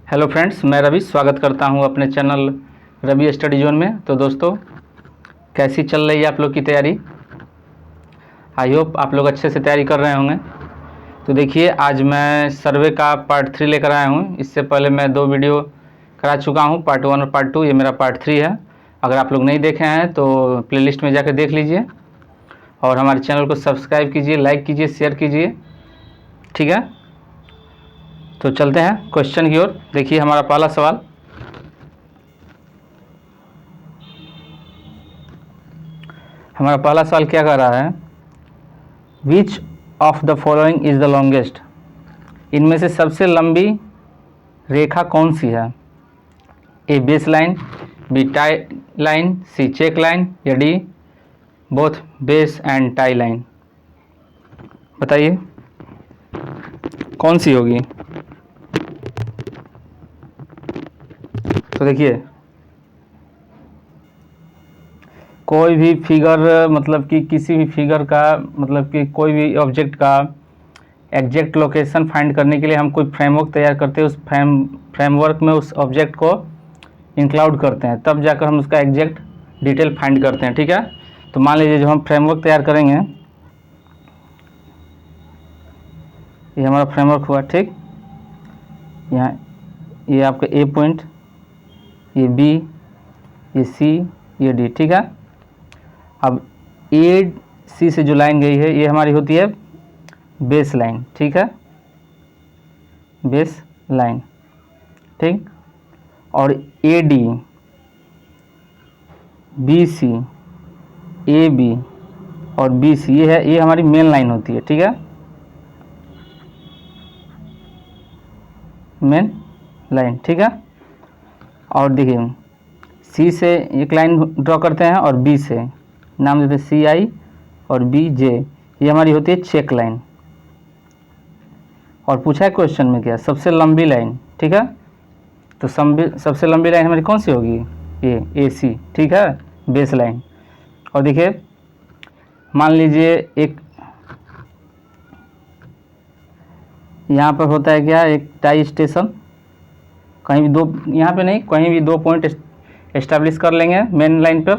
Hello friends, मैं रवि स्वागत करता हूं अपने चैनल रवि स्टडी जोन में। तो दोस्तों, कैसी चल रही है आप लोग की तैयारी? आई होप आप लोग अच्छे से तैयारी कर रहे होंगे। तो देखिए, आज मैं सर्वे का पार्ट 3 लेकर आया हूं। इससे पहले मैं 2 वीडियो करा चुका हूं, पार्ट 1 और पार्ट 2। ये मेरा पार्ट 3 है। अगर आप लोग नहीं देखे हैं तो प्लेलिस्ट में जाकर देख लीजिए और हमारे चैनल को सब्सक्राइब कीजिए, लाइक कीजिए, शेयर कीजिए। ठीक है, तो चलते हैं क्वेश्चन की ओर। देखिए हमारा पहला सवाल, क्या कर रहा है? Which of the following is the longest? इनमें से सबसे लंबी रेखा कौन सी है? A base line, B tie line, C check line या D both base and tie line? बताइए कौन सी होगी। तो देखिए, कोई भी फिगर, मतलब कि किसी भी फिगर का, मतलब कि कोई भी ऑब्जेक्ट का एग्जैक्ट लोकेशन फाइंड करने के लिए हम कोई फ्रेमवर्क तैयार करते हैं। उस फ्रेमवर्क में उस ऑब्जेक्ट को इंक्लूड करते हैं, तब जाकर हम उसका एग्जैक्ट डिटेल फाइंड करते हैं। ठीक है, तो मान लीजिए जो हम फ्रेमवर्क तैयार करेंगे, ये हमारा फ्रेमवर्क हुआ। ठीक, यहाँ ये आपका ए पॉइंट, ये बी, ये सी, ये डी। ठीक है, अब ए सी से जो लाइन गई है ये हमारी होती है बेस लाइन। ठीक है, बेस लाइन। ठीक, और A D, B C, A B और बी सी, ये हमारी मेन लाइन होती है। ठीक है, मेन लाइन। ठीक है, और देखिए सी से एक लाइन ड्रॉ करते हैं और बी से नाम देते हैं सी आई और बी जे, ये हमारी होती है चेक लाइन। और पूछा है क्वेश्चन में क्या, सबसे लंबी लाइन। ठीक है, तो सबसे लंबी लाइन हमारी कौन सी होगी? ये ए सी। ठीक है, बेस लाइन। और देखिए मान लीजिए एक यहाँ पर होता है क्या, एक टाई स्टेशन, कहीं भी दो, यहाँ पे नहीं, कहीं भी 2 पॉइंट एस्टेब्लिश कर लेंगे मेन लाइन पर।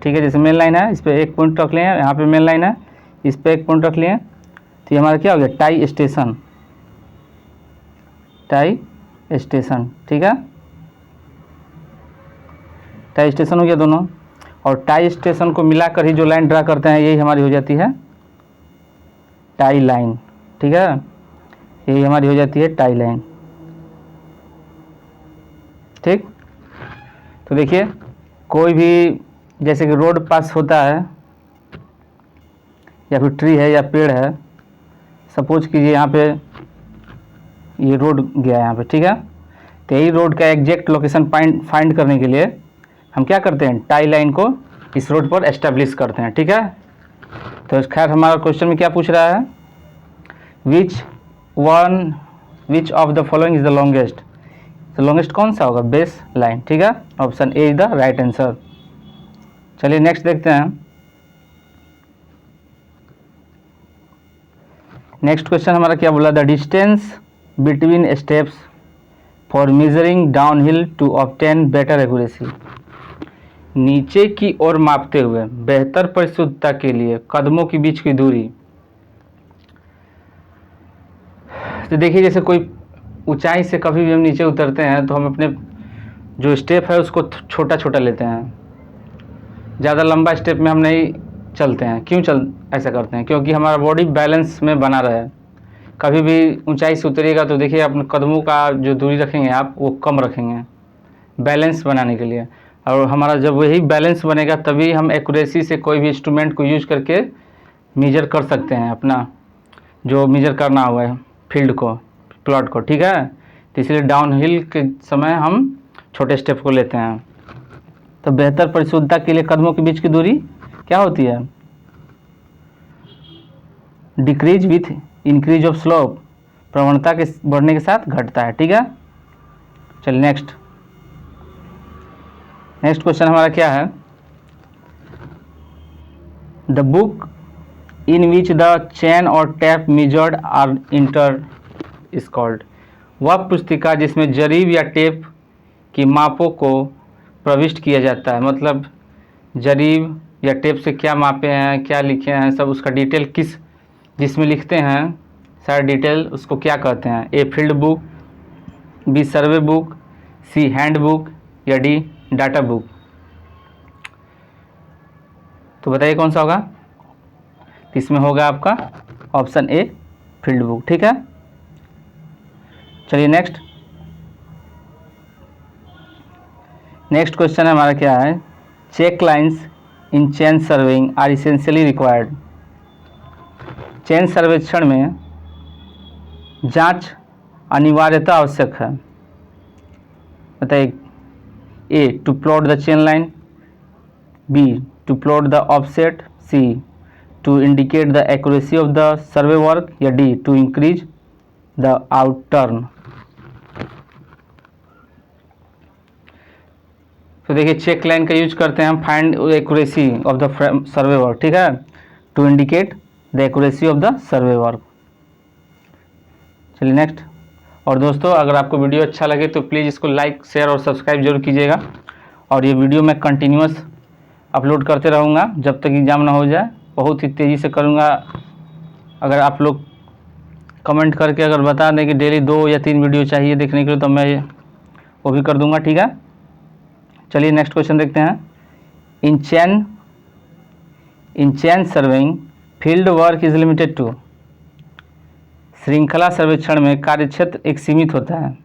ठीक है, जैसे मेन लाइन है इस पर एक पॉइंट रख लेंगे, यहाँ पे मेन लाइन है इस पर एक पॉइंट रख लिए, तो ये हमारा क्या हो गया, टाई स्टेशन। Tie station. ठीक है, टाई स्टेशन हो गया दोनों। और टाई स्टेशन को मिलाकर ही जो लाइन ड्रा करते हैं यही हमारी हो जाती है टाई लाइन। ठीक है, यही हमारी हो जाती है टाई लाइन। ठीक, तो देखिए कोई भी, जैसे कि रोड पास होता है या फिर ट्री है या पेड़ है, सपोज कीजिए यहाँ पे ये रोड गया यहाँ पे। ठीक है, तो यही रोड का एग्जैक्ट लोकेशन फाइंड करने के लिए हम क्या करते हैं, टाई लाइन को इस रोड पर एस्टेब्लिश करते हैं। ठीक है, तो खैर हमारा क्वेश्चन में क्या पूछ रहा है, which of the following is the longest? तो लॉन्गेस्ट कौन सा होगा, बेस लाइन। ठीक है, option A is the right answer. चलिए नेक्स्ट देखते हैं। नेक्स्ट क्वेश्चन हमारा क्या बोला, the distance between steps for measuring downhill to obtain better accuracy. नीचे की ओर मापते हुए बेहतर परिशुद्धता के लिए कदमों के बीच की दूरी। तो देखिए, जैसे कोई ऊंचाई से कभी भी हम नीचे उतरते हैं तो हम अपने जो स्टेप है उसको छोटा छोटा लेते हैं, ज़्यादा लंबा स्टेप में हम नहीं चलते हैं। क्यों ऐसा करते हैं? क्योंकि हमारा बॉडी बैलेंस में बना रहे। कभी भी ऊंचाई से उतरिएगा तो देखिए अपने कदमों का जो दूरी रखेंगे आप, वो कम रखेंगे बैलेंस बनाने के लिए। और हमारा जब वही बैलेंस बनेगा तभी हम एक्यूरेसी से कोई भी इंस्ट्रूमेंट को यूज करके मेजर कर सकते हैं अपना जो मेजर करना हुआ है फील्ड को, प्लॉट को। ठीक है, तो इसलिए डाउन हिल के समय हम छोटे स्टेप को लेते हैं। तो बेहतर परिशुद्धता के लिए कदमों के बीच की दूरी क्या होती है, decrease with increase of slope, प्रवणता के बढ़ने के साथ घटता है। ठीक है, चलिए नेक्स्ट क्वेश्चन हमारा क्या है, the book in which the chain और tape measured are enter is called. वह पुस्तिका जिसमें जरीब या टेप की मापों को प्रविष्ट किया जाता है। मतलब जरीब या टेप से क्या मापे हैं, क्या लिखे हैं, सब उसका डिटेल किस जिसमें लिखते हैं सारा डिटेल, उसको क्या कहते हैं। A field book, B survey book, C hand book या डी डाटा बुक। तो बताइए कौन सा होगा। इसमें होगा आपका ऑप्शन ए फील्ड बुक। ठीक है, चलिए नेक्स्ट क्वेश्चन है हमारा क्या है। Check lines in chain surveying are essentially required. चेन सर्वेक्षण में जांच अनिवार्यता आवश्यक है। बताइए। A to plot the chain line, B to plot the offset, C to indicate the accuracy of the survey work या D to increase the out turn. तो देखिए चेक लाइन का यूज करते हैं हम find accuracy of the survey work. ठीक है, to indicate the accuracy of the survey work. चलिए नेक्स्ट। और दोस्तों अगर आपको वीडियो अच्छा लगे तो प्लीज़ इसको लाइक शेयर और सब्सक्राइब जरूर कीजिएगा। और ये वीडियो मैं कंटिन्यूअस अपलोड करते रहूँगा जब तक एग्ज़ाम ना हो जाए। बहुत ही तेज़ी से करूँगा। अगर आप लोग कमेंट करके अगर बता दें कि डेली 2 या 3 वीडियो चाहिए देखने के लिए तो मैं वो भी कर दूँगा। ठीक है, चलिए नेक्स्ट क्वेश्चन देखते हैं। In chain surveying field work is limited to. श्रृंखला सर्वेक्षण में कार्यक्षेत्र एक सीमित होता है।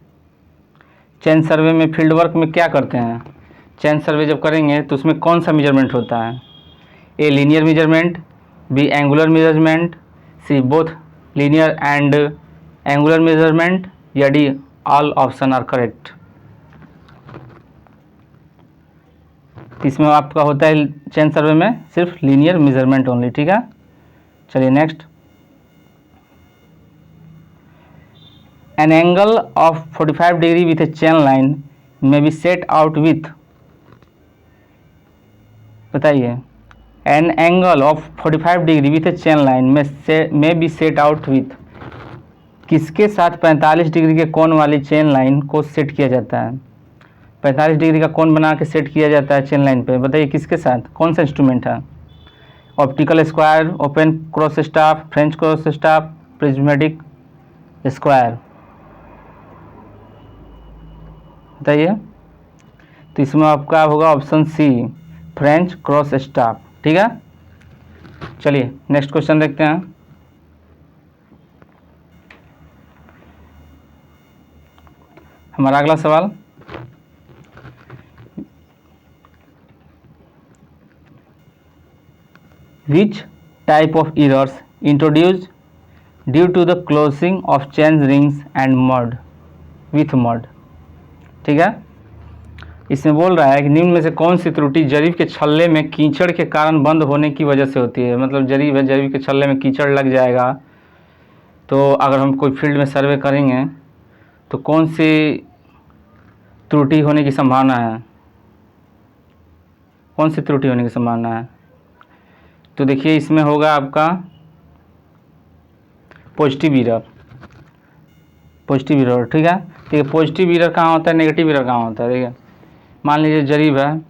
चेन सर्वे में फील्ड वर्क में क्या करते हैं। चेन सर्वे जब करेंगे तो उसमें कौन सा मेजरमेंट होता है। A linear measurement, B angular measurement, C both linear and angular measurement या D all option are correct. इसमें आपका होता है चेन सर्वे में सिर्फ लीनियर मेजरमेंट ओनली। ठीक है, चलिए next. An angle of 45 degree with A chain line में बी सेट आउट विथ। बताइए। An angle of 45 degree with A chain line में बी सेट आउट विथ। किसके साथ 45 डिग्री के कोण वाली चेन लाइन को सेट किया जाता है। 45 डिग्री का कोण बना के सेट किया जाता है चेन लाइन पे। बताइए किसके साथ, कौन सा इंस्ट्रूमेंट है। Optical square, open cross staff, French cross staff, prismatic square. बताइए। तो इसमें आपका होगा option C French cross staff. ठीक है, चलिए नेक्स्ट क्वेश्चन देखते हैं। हमारा अगला सवाल। Which type of errors introduced due to the closing of chain rings and mud with mud। ठीक है, इसमें बोल रहा है कि निम्न में से कौन सी त्रुटि जरीब के छल्ले में कीचड़ के कारण बंद होने की वजह से होती है। मतलब जरीब है, जरीब के छल्ले में कीचड़ लग जाएगा तो अगर हम कोई फील्ड में सर्वे करेंगे तो कौन सी त्रुटि होने की संभावना है, कौन सी त्रुटि होने की संभावना है। तो देखिए इसमें होगा आपका पॉजिटिव एरर। Positive error. ठीक है, देखिए पॉजिटिव एरर कहाँ होता है, नेगेटिव एरर कहाँ होता है। देखिए मान लीजिए जरीब है,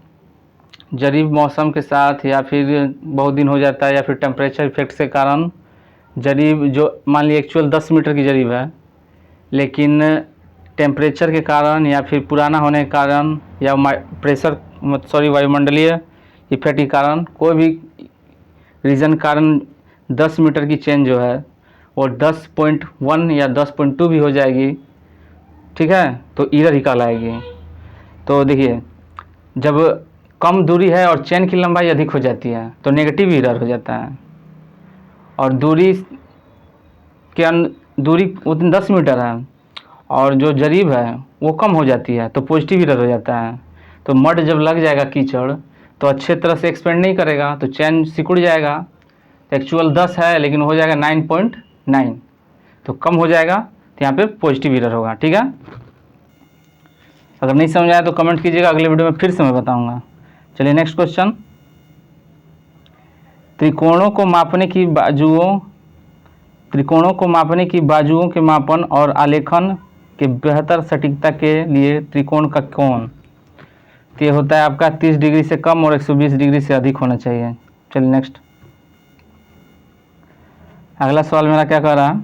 जरीब मौसम के साथ या फिर बहुत दिन हो जाता है या फिर टेम्परेचर इफेक्ट के कारण जरीब जो मान लीजिए एक्चुअल 10 मीटर की जरीब है लेकिन टेम्परेचर के कारण या फिर पुराना होने के कारण या वायुमंडलीय इफेक्ट के कारण कोई भी रीज़न कारण 10 मीटर की चेन जो है वो 10.1 या 10.2 भी हो जाएगी। ठीक है, तो एरर ही कहलाएगी। तो देखिए जब कम दूरी है और चेन की लंबाई अधिक हो जाती है तो नेगेटिव एरर हो जाता है। और दूरी उतनी 10 मीटर है और जो जरीब है वो कम हो जाती है तो पॉजिटिव एरर हो जाता है। तो मड जब लग जाएगा कीचड़ तो अच्छे तरह से एक्सपेंड नहीं करेगा तो चेन सिकुड़ जाएगा। एक्चुअल 10 है लेकिन हो जाएगा 9.9, तो कम हो जाएगा तो यहाँ पे पॉजिटिव एरर होगा। ठीक है, अगर नहीं समझ आया तो कमेंट कीजिएगा, अगले वीडियो में फिर से मैं बताऊँगा। चलिए नेक्स्ट क्वेश्चन। त्रिकोणों को मापने की बाजुओं के मापन और आलेखन कि बेहतर सटीकता के लिए त्रिकोण का कोण, तो ये होता है आपका 30 डिग्री से कम और 120 डिग्री से अधिक होना चाहिए। चलिए नेक्स्ट, अगला सवाल मेरा क्या कह रहा है,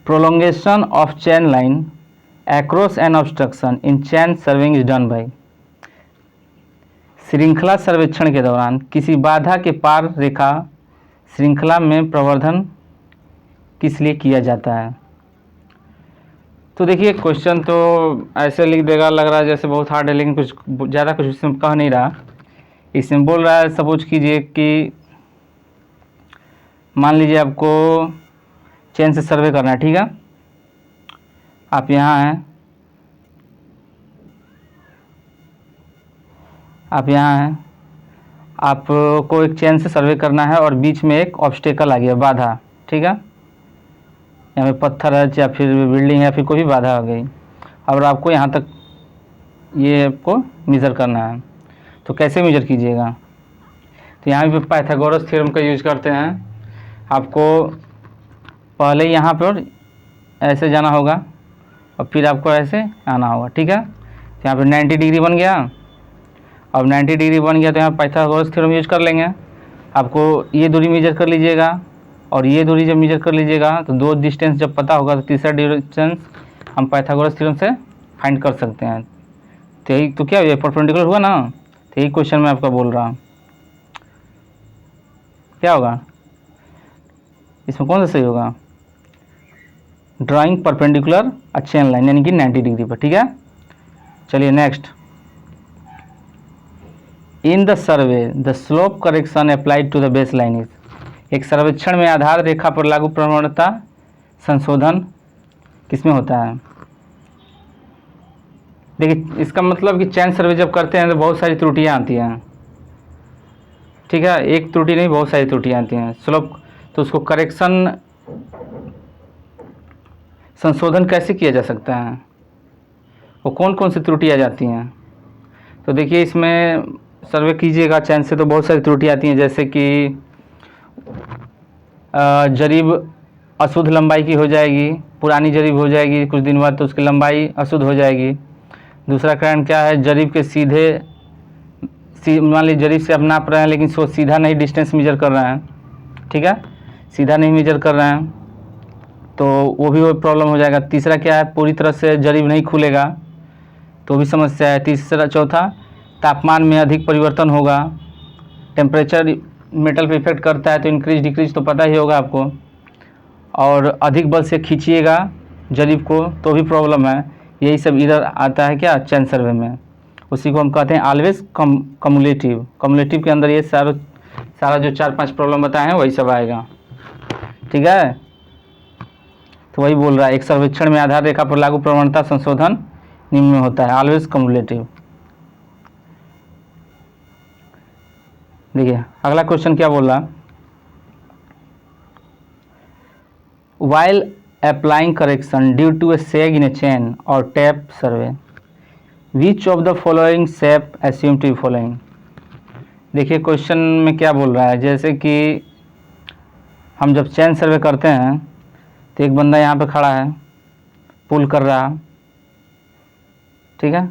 prolongation of chain line across an obstruction in chain surveying is done by, श्रृंखला सर्वेक्षण के दौरान किसी बाधा के पार रेखा श्रृंखला में प्रवर्धन किस लिए किया जाता है। तो देखिए क्वेश्चन तो ऐसे लिख देगा, लग रहा है जैसे बहुत हार्ड है, लेकिन कुछ ज़्यादा कुछ इसमें कह नहीं रहा। इसमें बोल रहा है सपोज कीजिए कि मान लीजिए आपको चेन से सर्वे करना है, ठीक है। आप यहाँ हैं, आपको एक चेन से सर्वे करना है और बीच में एक ऑब्स्टेकल आ गया, बाधा, ठीक है। यहाँ पे पत्थर है या फिर बिल्डिंग है या फिर कोई भी बाधा आ गई, और आपको यहाँ तक ये आपको मेज़र करना है। तो कैसे मेज़र कीजिएगा, तो यहाँ पे पाइथागोरस थ्योरम का यूज करते हैं। आपको पहले यहाँ पर ऐसे जाना होगा और फिर आपको ऐसे आना होगा, ठीक है। तो यहाँ पे 90 डिग्री बन गया। अब 90 डिग्री बन गया तो यहाँ पाइथागोरस थ्योरम यूज कर लेंगे। आपको ये दूरी मेजर कर लीजिएगा और ये दूरी जब मेजर कर लीजिएगा तो दो डिस्टेंस जब पता होगा तो तीसरा डिस्टेंस हम पाइथागोरस थ्योरम से फाइंड कर सकते हैं। तो यही तो क्या, ये परपेंडिकुलर हुआ ना, तो यही क्वेश्चन मैं आपका बोल रहा हूँ। क्या होगा इसमें, कौन सा सही होगा, drawing perpendicular a chain line यानी कि 90 डिग्री पर, ठीक है। चलिए next, in the survey the slope correction applied to the base line is, एक सर्वेक्षण में आधार रेखा पर लागू प्रवणता संशोधन किसमें होता है। देखिए इसका मतलब कि चेन सर्वे जब करते हैं तो बहुत सारी त्रुटियां आती हैं, ठीक है। एक त्रुटि नहीं, बहुत सारी त्रुटियां आती हैं। स्लोप, तो उसको करेक्शन संशोधन कैसे किया जा सकता है, वो कौन कौन सी त्रुटि आ जाती हैं। तो देखिए इसमें सर्वे कीजिएगा चैन से तो बहुत सारी त्रुटि आती हैं, जैसे कि जरीब अशुद्ध लंबाई की हो जाएगी, पुरानी जरीब हो जाएगी कुछ दिन बाद तो उसकी लंबाई अशुद्ध हो जाएगी। दूसरा कारण क्या है, जरीब के मान लीजिए जरीब से आप नाप रहे हैं लेकिन सो सीधा नहीं डिस्टेंस मेजर कर रहे हैं, ठीक है, सीधा नहीं मेजर कर रहे हैं तो वो भी प्रॉब्लम हो जाएगा। तीसरा क्या है, पूरी तरह से जरीब नहीं खुलेगा तो भी समस्या है। चौथा, तापमान में अधिक परिवर्तन होगा। टेम्परेचर मेटल पे इफेक्ट करता है तो इंक्रीज डिक्रीज तो पता ही होगा आपको। और अधिक बल से खींचिएगा जरीब को तो भी प्रॉब्लम है। यही सब इधर आता है क्या, चेन सर्वे में। उसी को हम कहते हैं ऑलवेज कम्युलेटिव। कम्युलेटिव के अंदर ये सारा जो 4-5 प्रॉब्लम बताए हैं वही सब आएगा, ठीक है। तो वही बोल रहा है, एक सर्वेक्षण में आधार रेखा पर लागू प्रवणता संशोधन निम्न में होता है, ऑलवेज कम्युलेटिव। देखिए अगला क्वेश्चन क्या बोल रहा, while applying correction due to a sag in a chain or tape survey which of the following shape assumed to be following। देखिए क्वेश्चन में क्या बोल रहा है, जैसे कि हम जब चेन सर्वे करते हैं तो एक बंदा यहाँ पे खड़ा है, पुल कर रहा, ठीक है,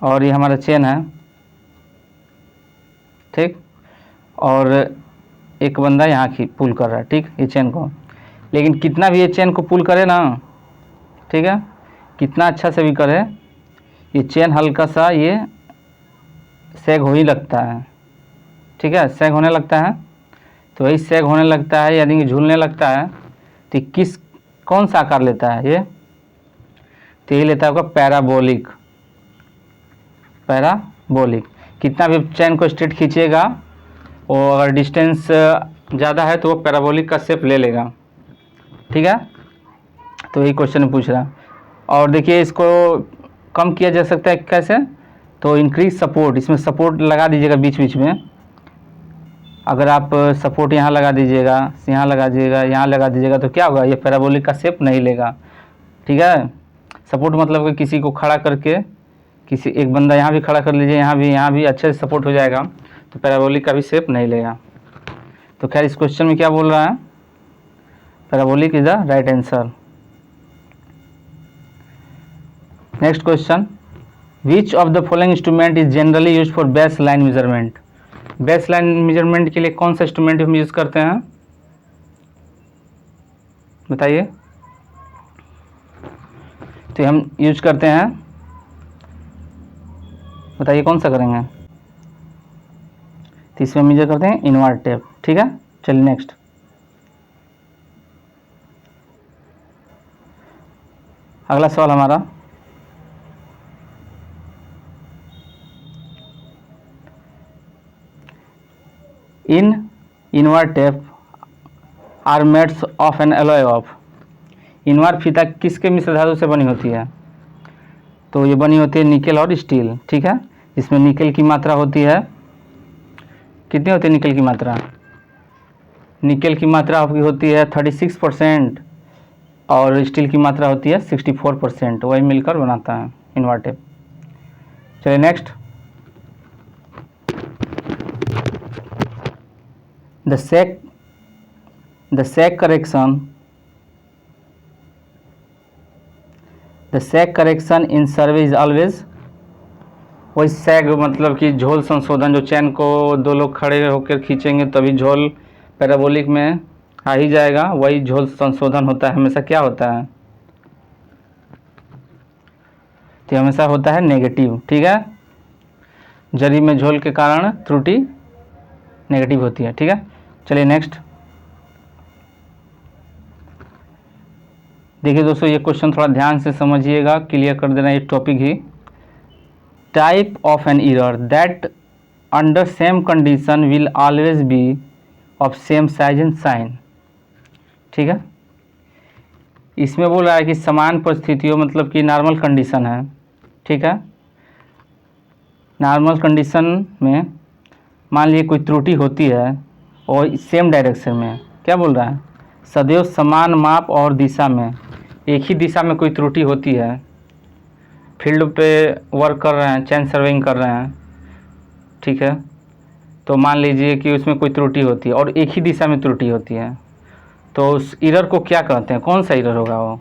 और ये हमारा चेन है, ठीक, और एक बंदा यहाँ की पुल कर रहा है, ठीक, ये चेन को। लेकिन कितना भी ये चेन को पुल करे ना, ठीक है, कितना अच्छा से भी करे, ये चेन हल्का सा ये सैग हो ही लगता है, ठीक है, सैग होने लगता है। तो वही सैग होने लगता है यानी कि झूलने लगता है तो कौन सा आकार लेता है ये, तो ये लेता है आपका पैराबोलिक। पैराबोलिक, कितना भी चेन को स्ट्रेट खींचिएगा और अगर डिस्टेंस ज़्यादा है तो वो पैराबोलिक का शेप ले लेगा, ठीक है। तो यही क्वेश्चन पूछ रहा। और देखिए इसको कम किया जा सकता है कैसे, तो इंक्रीज सपोर्ट, इसमें सपोर्ट लगा दीजिएगा बीच बीच में। अगर आप सपोर्ट यहाँ लगा दीजिएगा, यहाँ लगा दीजिएगा, यहाँ लगा दीजिएगा तो क्या होगा, ये पैराबोलिक का शेप नहीं लेगा, ठीक है। सपोर्ट मतलब कि किसी को खड़ा करके, किसी एक बंदा यहाँ भी खड़ा कर लीजिए, यहाँ भी अच्छे से सपोर्ट हो जाएगा तो पैराबोलिक का भी शेप नहीं लेगा। तो खैर इस क्वेश्चन में क्या बोल रहा है, parabolic is the right answer. Next question, which of the following instrument is generally use for base line measurement. Base line measurement के लिए कौन सा इंस्ट्रूमेंट हम यूज़ करते हैं, बताइए। तो हम यूज करते हैं, बताइए कौन सा करेंगे। तो इसमें मेजर करते हैं इनवर्ट टेप, ठीक है। चलिए नेक्स्ट, अगला सवाल हमारा, in invar tape are mades of an alloy of. Invar फीता किसके मिश्र धातु से बनी होती है, तो ये बनी होती है निकेल और स्टील, ठीक है। इसमें निकेल की मात्रा होती है, कितनी होती है निकेल की मात्रा, निकेल की मात्रा आपकी होती है 36% और स्टील की मात्रा होती है 64%, वही मिलकर बनाता है इनवर्ट टेप। चलिए next, the sag correction in survey is always. वही सैग मतलब कि झोल संशोधन, जो चैन को दो लोग खड़े होकर खींचेंगे तभी झोल पैराबोलिक में आ ही जाएगा, वही झोल संशोधन होता है, हमेशा क्या होता है, तो हमेशा होता है नेगेटिव, ठीक है। जरी में झोल के कारण त्रुटि नेगेटिव होती है, ठीक है। चलिए नेक्स्ट, देखिए दोस्तों ये क्वेश्चन थोड़ा ध्यान से समझिएगा, क्लियर कर देना ये टॉपिक ही। Type of an error that under same condition will always be of same size and sign, ठीक है। इसमें बोल रहा है कि समान परिस्थितियों, मतलब कि नॉर्मल कंडीशन है, ठीक है। नॉर्मल कंडीशन में मान लीजिए कोई त्रुटि होती है और सेम डायरेक्शन में, क्या बोल रहा है, सदैव समान माप और दिशा में, एक ही दिशा में कोई त्रुटि होती है, फील्ड पे वर्क कर रहे हैं, चैन सर्वेइंग कर रहे हैं, ठीक है। तो मान लीजिए कि उसमें कोई त्रुटि होती है और एक ही दिशा में त्रुटि होती है, तो उस एरर को क्या कहते हैं, कौन सा एरर होगा, वो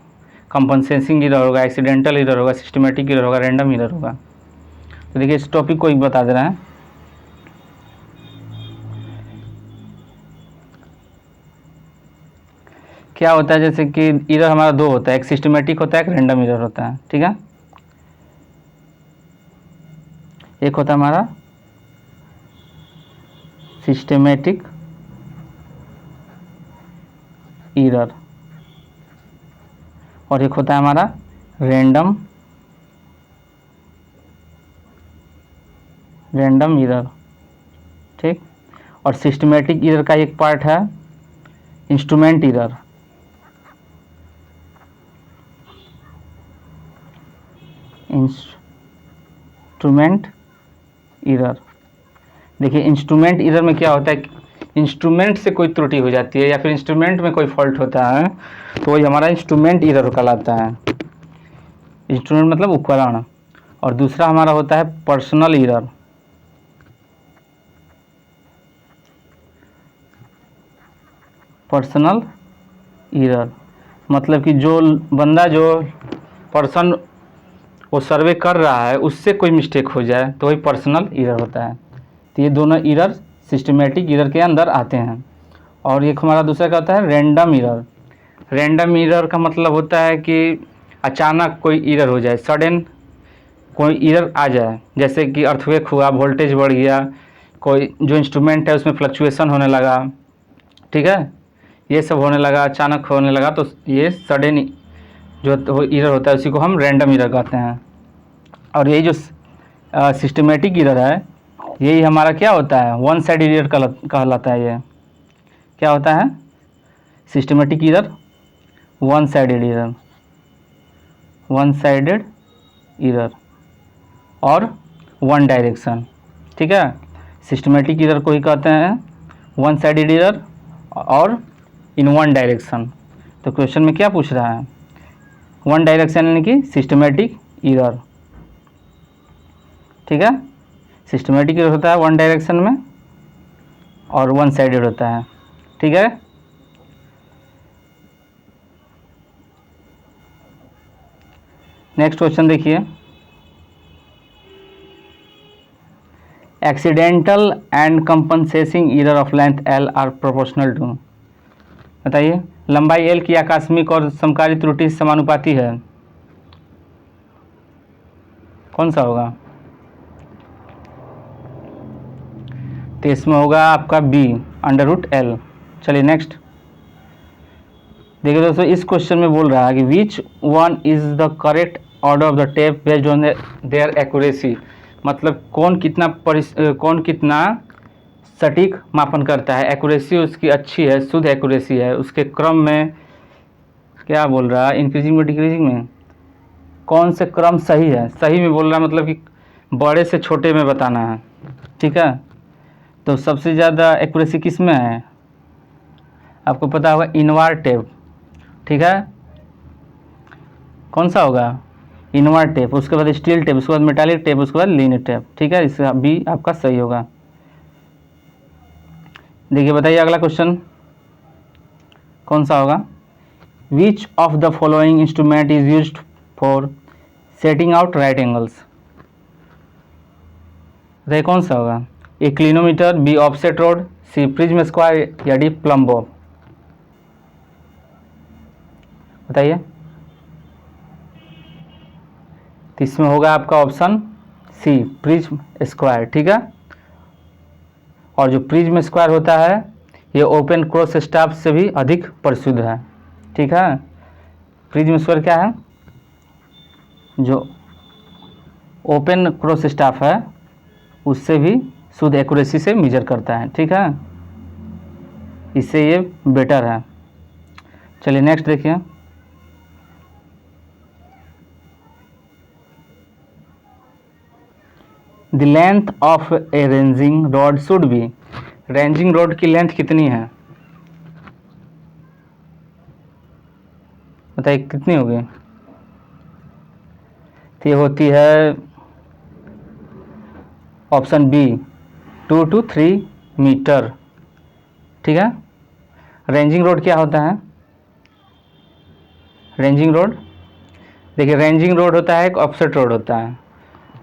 कंपनसेटिंग एरर होगा, एक्सीडेंटल एरर होगा, सिस्टमेटिक एरर होगा, रैंडम एरर होगा। तो देखिए इस टॉपिक को एक बता दे रहे हैं, क्या होता है, जैसे कि एरर हमारा दो होता है, एक सिस्टमेटिक होता है, एक रैंडम एरर होता है, ठीक है। एक होता है हमारा सिस्टमेटिक एरर और एक होता है हमारा रैंडम एरर, ठीक। और सिस्टमेटिक एरर का एक पार्ट है इंस्ट्रूमेंट एरर, इंस्ट्रूमेंट एरर। देखिए इंस्ट्रूमेंट एरर में क्या होता है, इंस्ट्रूमेंट से कोई त्रुटि हो जाती है या फिर इंस्ट्रूमेंट में कोई फॉल्ट होता है, तो वही हमारा इंस्ट्रूमेंट एरर कहलाता है। इंस्ट्रूमेंट मतलब उपकरण। और दूसरा हमारा होता है पर्सनल एरर, पर्सनल एरर मतलब कि जो बंदा, जो पर्सन वो सर्वे कर रहा है, उससे कोई मिस्टेक हो जाए तो वही पर्सनल एरर होता है। तो ये दोनों एरर सिस्टमेटिक एरर के अंदर आते हैं। और एक हमारा दूसरा क्या होता है, रैंडम एरर। रैंडम एरर का मतलब होता है कि अचानक कोई एरर हो जाए, सडन कोई एरर आ जाए, जैसे कि अर्थक्वेक हुआ, वोल्टेज बढ़ गया, कोई जो इंस्ट्रूमेंट है उसमें फ्लक्चुएशन होने लगा, ठीक है, ये सब होने लगा, अचानक होने लगा, तो ये सडन जो एरर होता है उसी को हम रैंडम एरर कहते हैं। और यही जो सिस्टमेटिक एरर है, यही हमारा क्या होता है, वन साइडेड एरर कहलाता है। ये क्या होता है, systematic error, one sided error, one sided error और वन डायरेक्शन, ठीक है। सिस्टमेटिक एरर को ही कहते हैं वन साइडेड एरर और इन वन डायरेक्शन। तो क्वेश्चन में क्या पूछ रहा है, वन डायरेक्शन यानी कि सिस्टमेटिक एरर, ठीक है। सिस्टमेटिक एरर होता है वन डायरेक्शन में और वन साइडेड होता है, ठीक है। नेक्स्ट क्वेश्चन देखिए, accidental and compensating error of length L are proportional to. बताइए, लंबाई एल की आकस्मिक और समकाली त्रुटि समानुपाती है, कौन सा होगा? तो इसमें होगा आपका बी, √L। चलिए नेक्स्ट देखिए दोस्तों, इस क्वेश्चन में बोल रहा है कि which one is the correct order of the tape based on their accuracy. मतलब कौन कितना सटीक मापन करता है, एक्यूरेसी उसकी अच्छी है, शुद्ध एक्यूरेसी है, उसके क्रम में क्या बोल रहा है, इंक्रीजिंग में डिक्रीजिंग में, कौन से क्रम सही है, सही में बोल रहा है मतलब कि बड़े से छोटे में बताना है, ठीक है। तो सबसे ज़्यादा एक्यूरेसी किस में है, आपको पता होगा इनवार टेप, ठीक है, कौन सा होगा, इनवार टेप, उसके बाद स्टील टेप, उसके बाद मेटालिक टेप, उसके बाद लीनियर टेप, ठीक है, इसका बी आपका सही होगा। देखिए बताइए अगला क्वेश्चन कौन सा होगा, विच of the following instrument is used for setting out right angles. बताइए कौन सा होगा, ए क्लिनोमीटर, बी ऑफसेट रोड, सी प्रिज्म स्क्वायर या डी प्लम बॉब। बताइए, तो इसमें होगा आपका ऑप्शन सी, प्रिज्म स्क्वायर, ठीक है। और जो प्रिज्म स्क्वायर होता है ये ओपन क्रॉस स्टाफ से भी अधिक प्रसिद्ध है, ठीक है। प्रिज्म स्क्वायर क्या है, जो ओपन क्रॉस स्टाफ है उससे भी शुद्ध एक्यूरेसी से मेजर करता है, ठीक है, इससे ये बेटर है। चलिए नेक्स्ट देखिए, the length of A ranging rod should be. Ranging rod की लेंथ कितनी है, बताइए कितनी होगी। तो ये होती है ऑप्शन बी 2 to 3 मीटर, ठीक है। रेंजिंग रोड क्या होता है, रेंजिंग रोड, देखिए रेंजिंग रोड होता है एक ऑफसेट रोड होता है।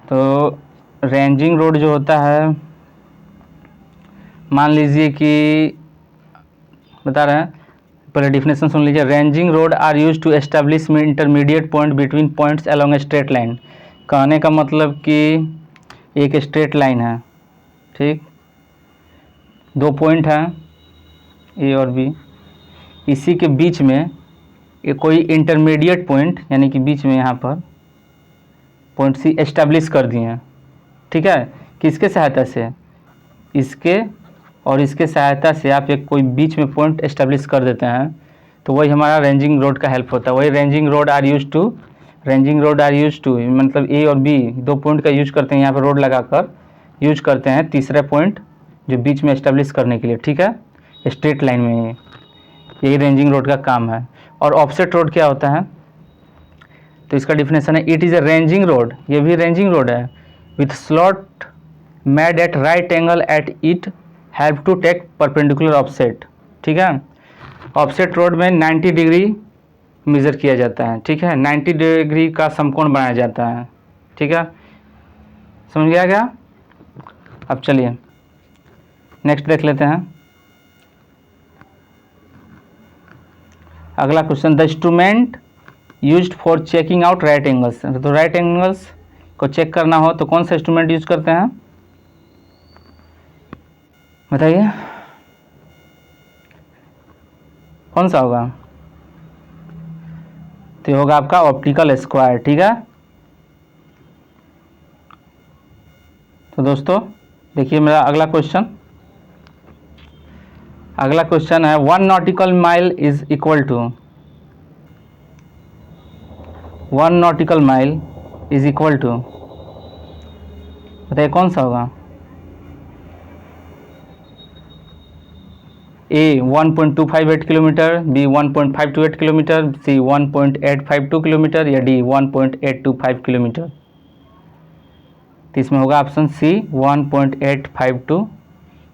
तो रेंजिंग रोड जो होता है, मान लीजिए कि बता रहे हैं, पहले डिफिनेशन सुन लीजिए, ranging rod are use to establish intermediate point between points along a straight line. कहने का मतलब कि एक स्ट्रेट लाइन है, ठीक, दो पॉइंट हैं ए और बी, इसी के बीच में ये कोई इंटरमीडिएट पॉइंट यानी कि बीच में यहाँ पर पॉइंट सी एस्टेब्लिश कर दिए हैं, ठीक है। किसके सहायता से, इसके और इसके सहायता से आप एक कोई बीच में पॉइंट एस्टेब्लिश कर देते हैं, तो वही हमारा रेंजिंग रोड का हेल्प होता है। वही ranging rod are use to मतलब ए और बी दो पॉइंट का यूज करते हैं, यहाँ पर रोड लगाकर यूज करते हैं तीसरा पॉइंट जो बीच में एस्टेब्लिश करने के लिए, ठीक है, स्ट्रेट लाइन में, यही रेंजिंग रोड का काम है। और ऑफसेट रोड क्या होता है, तो इसका डिफिनेशन है, it is a ranging rod, ये भी रेंजिंग रोड है, with slot made at right angle at it have to take perpendicular offset, ठीक है। ऑफसेट रोड में 90 डिग्री मेज़र किया जाता है, ठीक है, 90 डिग्री का समकोण बनाया जाता है, ठीक है, समझ गया क्या। अब चलिए नेक्स्ट देख लेते हैं अगला question, the instrument used for checking out right angles. तो राइट एंगल्स को चेक करना हो तो कौन सा इंस्ट्रूमेंट यूज करते हैं, बताइए कौन सा होगा। तो होगा आपका ऑप्टिकल स्क्वायर, ठीक है। तो दोस्तों देखिए मेरा अगला क्वेश्चन है 1 nautical mile is equal to 1 nautical mile is equal to, बताइए कौन सा होगा, A 1.258 kilometre, B 1.528 kilometre, C 1.852 kilometre या डी 1.825 किलोमीटर। तो इसमें होगा ऑप्शन सी 1.852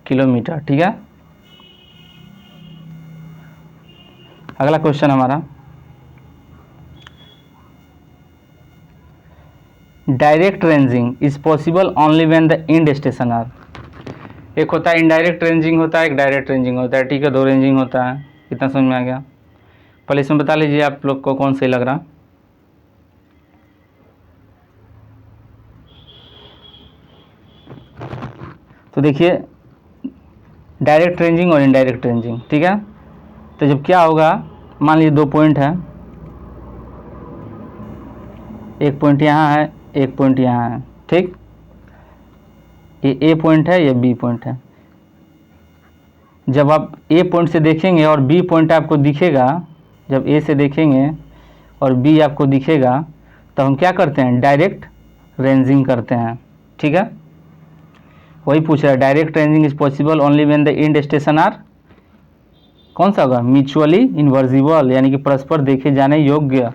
किलोमीटर, ठीक है। अगला क्वेश्चन हमारा, direct ranging is possible only when the end station are. एक होता है इनडायरेक्ट रेंजिंग होता है, एक डायरेक्ट रेंजिंग होता है। ठीक है, दो रेंजिंग होता है। कितना समझ में आ गया? पहले इसमें बता लीजिए आप लोग को कौन सही लग रहा। तो देखिए डायरेक्ट रेंजिंग और इनडायरेक्ट रेंजिंग, ठीक है। तो जब क्या होगा, मान लीजिए दो पॉइंट है, एक पॉइंट यहाँ है, एक पॉइंट यहाँ है, ठीक। ये ए पॉइंट है, ये बी पॉइंट है। जब आप ए पॉइंट से देखेंगे और बी पॉइंट आपको दिखेगा, जब ए से देखेंगे और बी आपको दिखेगा, तो हम क्या करते हैं, डायरेक्ट रेंजिंग करते हैं, ठीक है। वही पूछ रहा है, direct ranging is possible only when the end station are कौन सा होगा, म्यूचुअली इन्वर्जिबल, यानी कि परस्पर देखे जाने योग्य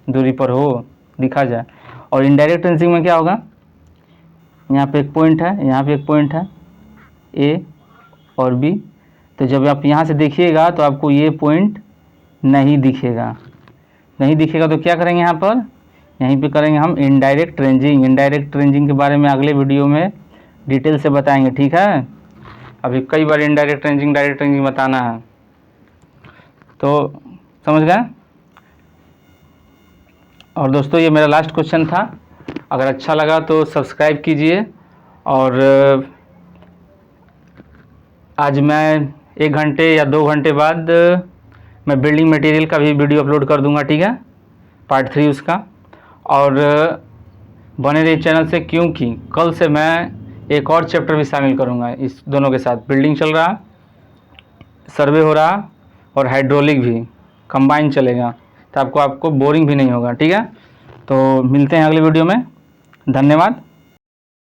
दूरी पर हो, दिखा जाए। और इनडायरेक्ट रेंजिंग में क्या होगा, यहाँ पे एक पॉइंट है, यहाँ पे एक पॉइंट है, ए और बी। तो जब आप यहाँ से देखिएगा तो आपको ये पॉइंट नहीं दिखेगा, नहीं दिखेगा तो क्या करेंगे, यहाँ पर यहीं पे करेंगे हम इनडायरेक्ट रेंजिंग। इनडायरेक्ट रेंजिंग के बारे में अगले वीडियो में डिटेल से बताएंगे, ठीक है। अभी कई बार इनडायरेक्ट रेंजिंग डायरेक्ट रेंजिंग बताना है, तो समझ गए। और दोस्तों ये मेरा लास्ट क्वेश्चन था, अगर अच्छा लगा तो सब्सक्राइब कीजिए। और आज मैं 1 घंटे या 2 घंटे बाद मैं बिल्डिंग मटेरियल का भी वीडियो अपलोड कर दूंगा, ठीक है, पार्ट 3 उसका। और बने रहिए चैनल से, क्योंकि कल से मैं एक और चैप्टर भी शामिल करूंगा इस दोनों के साथ। बिल्डिंग चल रहा, सर्वे हो रहा और हाइड्रोलिक भी कंबाइन चलेगा, तो आपको बोरिंग भी नहीं होगा, ठीक है। तो मिलते हैं अगले वीडियो में, धन्यवाद।